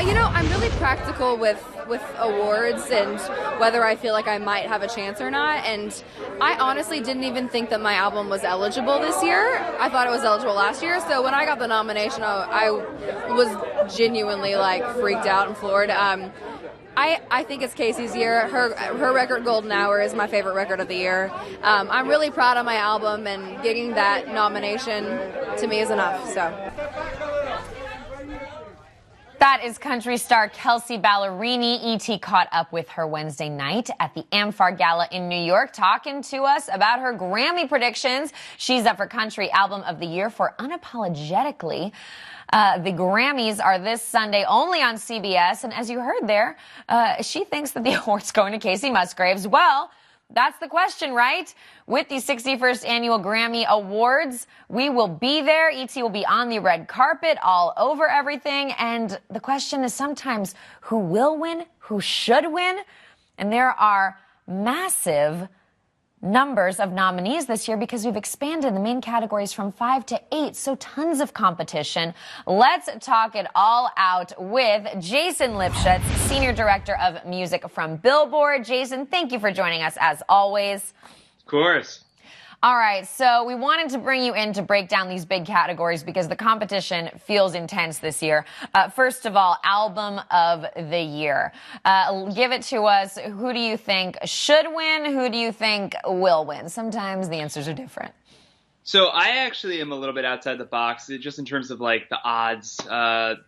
I'm really practical with awards and whether I feel like I might have a chance or not. And I honestly didn't even think that my album was eligible this year. I thought it was eligible last year. So when I got the nomination, I was genuinely freaked out and floored. I think it's Kelsey's year. Her record Golden Hour is my favorite record of the year. I'm really proud of my album, and getting that nomination to me is enough. So. That is country star Kelsea Ballerini. E.T. caught up with her Wednesday night at the Amfar Gala in New York, talking to us about her Grammy predictions. She's up for Country Album of the Year for Unapologetically. The Grammys are this Sunday only on CBS. And as you heard there, she thinks that the award's going to Kacey Musgraves. Well, that's the question, right? With the 61st Annual Grammy Awards, we will be there. E.T. will be on the red carpet, all over everything. And the question is sometimes who will win, who should win? And there are massive numbers of nominees this year because we've expanded the main categories from 5 to 8, so tons of competition. Let's talk it all out with Jason Lipshutz, Senior Director of Music from Billboard. Jason, thank you for joining us as always. Of course. All right, so we wanted to bring you in to break down these big categories because the competition feels intense this year. First of all, Album of the Year. Give it to us. Who do you think should win? Who do you think will win? Sometimes the answers are different. So I actually am a little bit outside the box, just in terms of the odds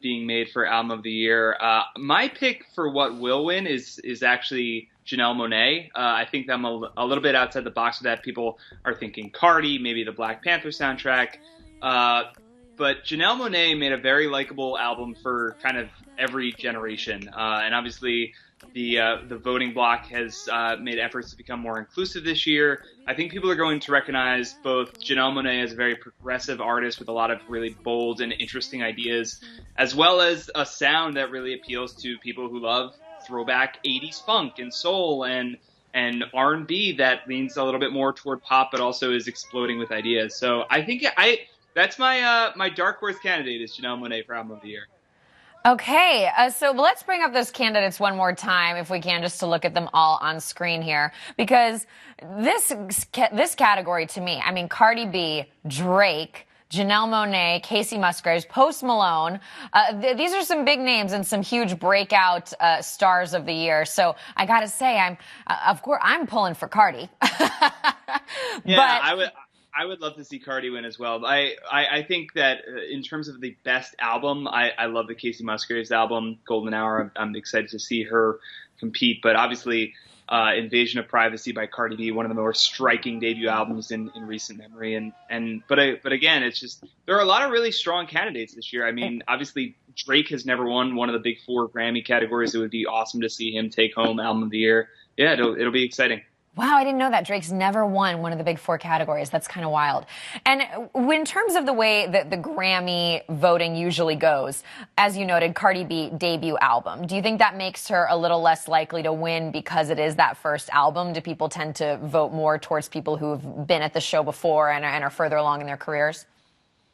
being made for Album of the Year. My pick for what will win is actually Janelle Monáe. I think I'm a little bit outside the box with that. People are thinking Cardi, maybe the Black Panther soundtrack. But Janelle Monáe made a very likable album for kind of every generation. And obviously the voting block has made efforts to become more inclusive this year. I think people are going to recognize both Janelle Monáe as a very progressive artist with a lot of really bold and interesting ideas, as well as a sound that really appeals to people who love throwback 80s funk and soul and R&B that leans a little bit more toward pop, but also is exploding with ideas. So I think that's my my dark horse candidate is Janelle Monáe for Album of the Year. Okay, so let's bring up those candidates one more time, if we can, just to look at them all on screen here, because this category to me, I mean, Cardi B, Drake, Janelle Monáe, Kacey Musgraves, Post Malone. These are some big names and some huge breakout stars of the year. So I got to say, I'm pulling for Cardi. Yeah, I would love to see Cardi win as well. I think that in terms of the best album, I love the Kacey Musgraves album, Golden Hour. I'm excited to see her compete. But obviously, Invasion of Privacy by Cardi B, one of the more striking debut albums in recent memory. But again, it's just there are a lot of really strong candidates this year. I mean, obviously Drake has never won one of the big 4 Grammy categories. It would be awesome to see him take home Album of the Year. Yeah, it'll be exciting. Wow, I didn't know that. Drake's never won one of the big 4 categories. That's kind of wild. And in terms of the way that the Grammy voting usually goes, as you noted, Cardi B debut album, do you think that makes her a little less likely to win because it is that first album? Do people tend to vote more towards people who've been at the show before and are further along in their careers?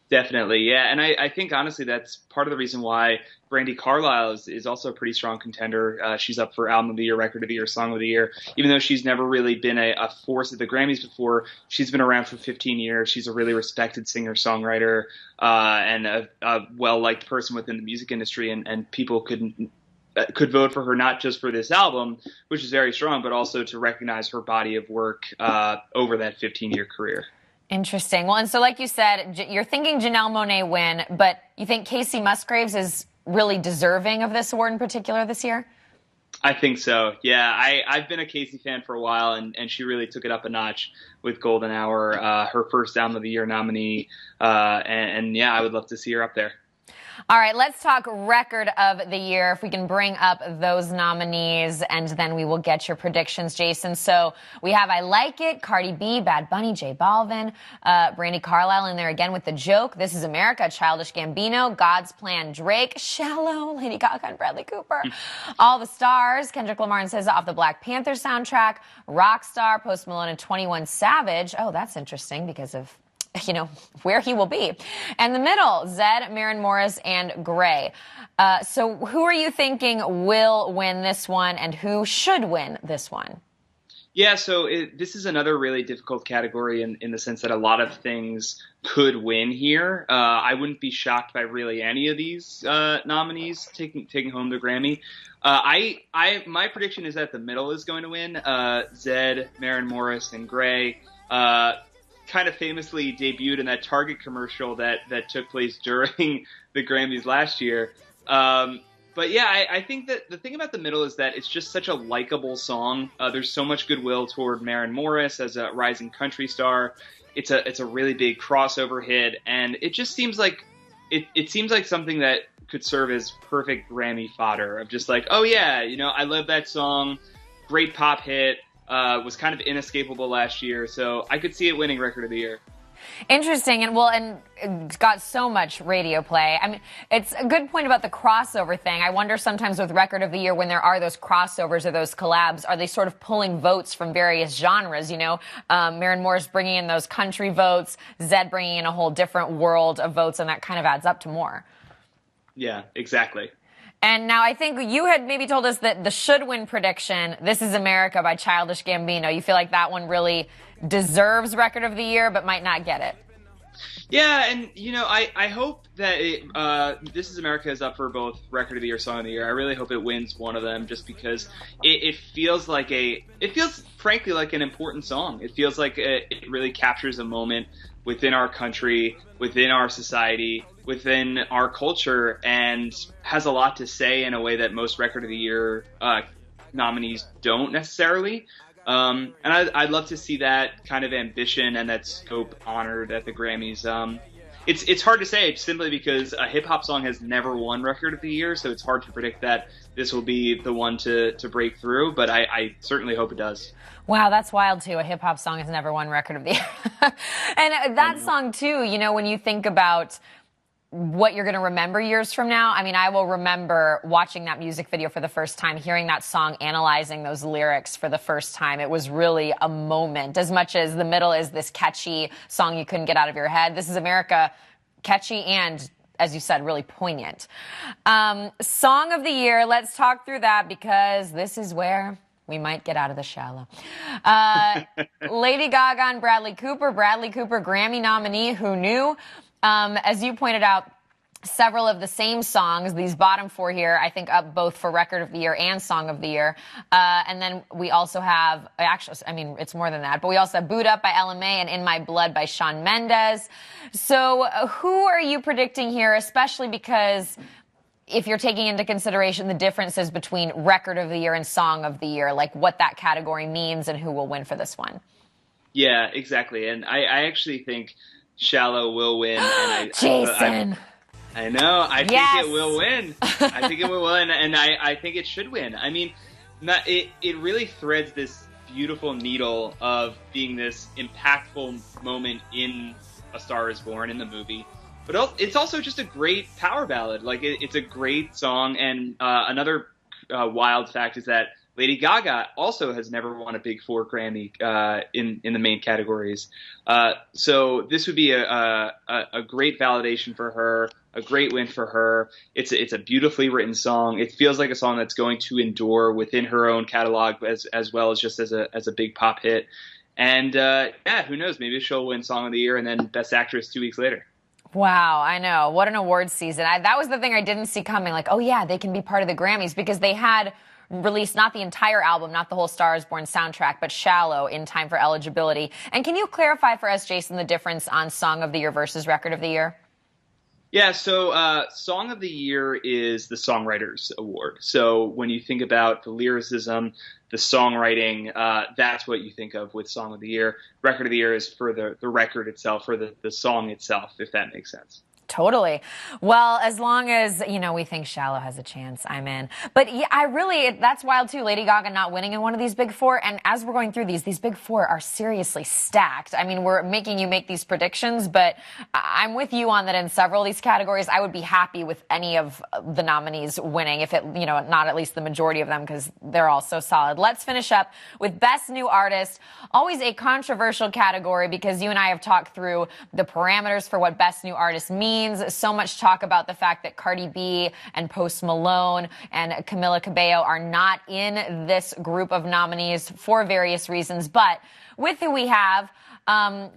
Definitely, yeah. And I think, honestly, that's part of the reason why Brandi Carlile is also a pretty strong contender. She's up for Album of the Year, Record of the Year, Song of the Year. Even though she's never really been a force at the Grammys before, she's been around for 15 years. She's a really respected singer-songwriter and a well-liked person within the music industry. And people could vote for her not just for this album, which is very strong, but also to recognize her body of work over that 15-year career. Interesting. Well, and so like you said, you're thinking Janelle Monáe win, but you think Kacey Musgraves is really deserving of this award in particular this year? I think so. Yeah, I've been a Kacey fan for a while, and she really took it up a notch with Golden Hour, her first Album of the Year nominee. And yeah, I would love to see her up there. All right, let's talk Record of the Year. If we can bring up those nominees, and then we will get your predictions, Jason. So we have I Like It, Cardi B, Bad Bunny, J Balvin, Brandi Carlile in there again with The Joke, This Is America, Childish Gambino, God's Plan, Drake, Shallow, Lady Gaga and Bradley Cooper, All the Stars, Kendrick Lamar and SZA off the Black Panther soundtrack, Rockstar, Post Malone and 21 Savage. Oh, that's interesting because of where he will be. And the middle, Zedd, Maren Morris, and Gray. So who are you thinking will win this one, and who should win this one? Yeah, so this is another really difficult category in the sense that a lot of things could win here. I wouldn't be shocked by really any of these nominees taking home the Grammy. My prediction is that the middle is going to win. Zedd, Maren Morris, and Gray kind of famously debuted in that Target commercial that took place during the Grammys last year. But yeah, I think that the thing about the middle is that it's just such a likable song. There's so much goodwill toward Maren Morris as a rising country star. It's a really big crossover hit, and it just seems like it seems like something that could serve as perfect Grammy fodder of just like, oh yeah, I love that song, great pop hit, was kind of inescapable last year, so I could see it winning Record of the Year. Interesting, and it's got so much radio play. I mean, it's a good point about the crossover thing. I wonder sometimes with Record of the Year, when there are those crossovers or those collabs, are they sort of pulling votes from various genres? Maren Morris bringing in those country votes, Zedd bringing in a whole different world of votes, and that kind of adds up to more. Yeah, exactly. And now I think you had maybe told us that the should-win prediction, This Is America by Childish Gambino, you feel like that one really deserves Record of the Year but might not get it. Yeah, and I hope that This Is America is up for both Record of the Year, Song of the Year. I really hope it wins one of them, just because it feels frankly like an important song. It feels like it really captures a moment within our country, within our society, within our culture, and has a lot to say in a way that most Record of the Year nominees don't necessarily. And I'd love to see that kind of ambition and that scope honored at the Grammys. It's hard to say simply because a hip-hop song has never won Record of the Year, so it's hard to predict that this will be the one to break through, but I certainly hope it does. Wow, that's wild, too. A hip-hop song has never won Record of the Year. And that song, too, when you think about what you're going to remember years from now. I mean, I will remember watching that music video for the first time, hearing that song, analyzing those lyrics for the first time. It was really a moment. As much as the middle is this catchy song you couldn't get out of your head, This Is America, catchy and, as you said, really poignant. Song of the Year, let's talk through that because this is where we might get out of the shallow. Lady Gaga and Bradley Cooper. Bradley Cooper, Grammy nominee. Who knew? As you pointed out, several of the same songs, these bottom four here, I think up both for Record of the Year and Song of the Year. And then we also have, actually, I mean, it's more than that, but we also have Boot Up by LMA and In My Blood by Shawn Mendes. So who are you predicting here, especially because if you're taking into consideration the differences between Record of the Year and Song of the Year, like what that category means and who will win for this one? Yeah, exactly. And I actually think Shallow will win. And Jason. I know. I think it will win. I think it will win, and I think it should win. I mean, it really threads this beautiful needle of being this impactful moment in A Star Is Born in the movie. But it's also just a great power ballad. Like, it's a great song, and another wild fact is that Lady Gaga also has never won a Big Four Grammy in the main categories. So this would be a great validation for her, a great win for her. It's a beautifully written song. It feels like a song that's going to endure within her own catalog as well as just as a big pop hit. And who knows? Maybe she'll win Song of the Year and then Best Actress 2 weeks later. Wow, I know. What an awards season. That was the thing I didn't see coming. Like, oh yeah, they can be part of the Grammys because they had released not the entire album, not the whole Star Is Born soundtrack, but Shallow in time for eligibility. And can you clarify for us, Jason, the difference on Song of the Year versus Record of the Year? Yeah, so Song of the Year is the Songwriters Award. So when you think about the lyricism, the songwriting, that's what you think of with Song of the Year. Record of the Year is for the record itself, for the song itself, if that makes sense. Totally. Well, as long as, we think Shallow has a chance, I'm in. But yeah, that's wild too. Lady Gaga not winning in one of these big four. And as we're going through these big four are seriously stacked. I mean, we're making you make these predictions, but I'm with you on that in several of these categories. I would be happy with any of the nominees winning, if it, not at least the majority of them, because they're all so solid. Let's finish up with Best New Artist. Always a controversial category because you and I have talked through the parameters for what Best New Artist means. So much talk about the fact that Cardi B and Post Malone and Camila Cabello are not in this group of nominees for various reasons. But with who we have,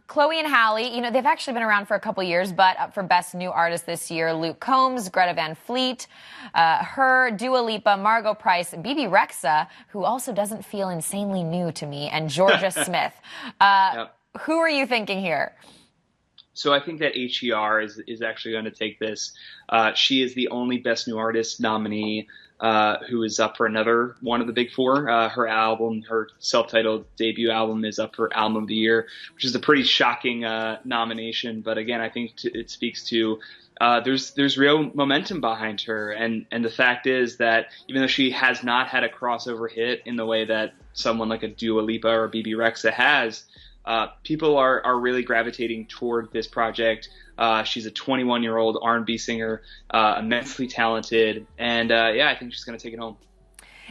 Chloe and Halle, they've actually been around for a couple years, but up for Best New Artist this year, Luke Combs, Greta Van Fleet, her, Dua Lipa, Margot Price, Bibi Rexha, who also doesn't feel insanely new to me, and Georgia Smith. Yep. Who are you thinking here? So I think that HER is actually going to take this. She is the only Best New Artist nominee who is up for another one of the big four. Her album, her self-titled debut album, is up for Album of the Year, which is a pretty shocking nomination. But again, I think it speaks to there's real momentum behind her. And the fact is that even though she has not had a crossover hit in the way that someone like a Dua Lipa or Bibi Rexha has, people are really gravitating toward this project. She's a 21-year-old R&B singer, immensely talented, and I think she's going to take it home.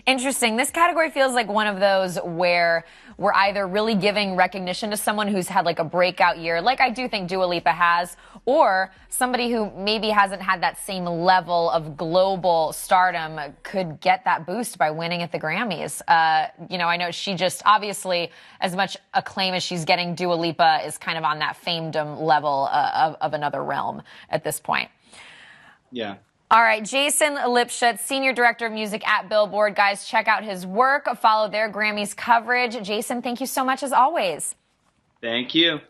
Interesting. This category feels like one of those where we're either really giving recognition to someone who's had like a breakout year, like I do think Dua Lipa has, or somebody who maybe hasn't had that same level of global stardom could get that boost by winning at the Grammys. I know she just obviously, as much acclaim as she's getting, Dua Lipa is kind of on that famedom level of another realm at this point. Yeah. All right, Jason Lipshutz, Senior Director of Music at Billboard. Guys, check out his work. Follow their Grammys coverage. Jason, thank you so much as always. Thank you.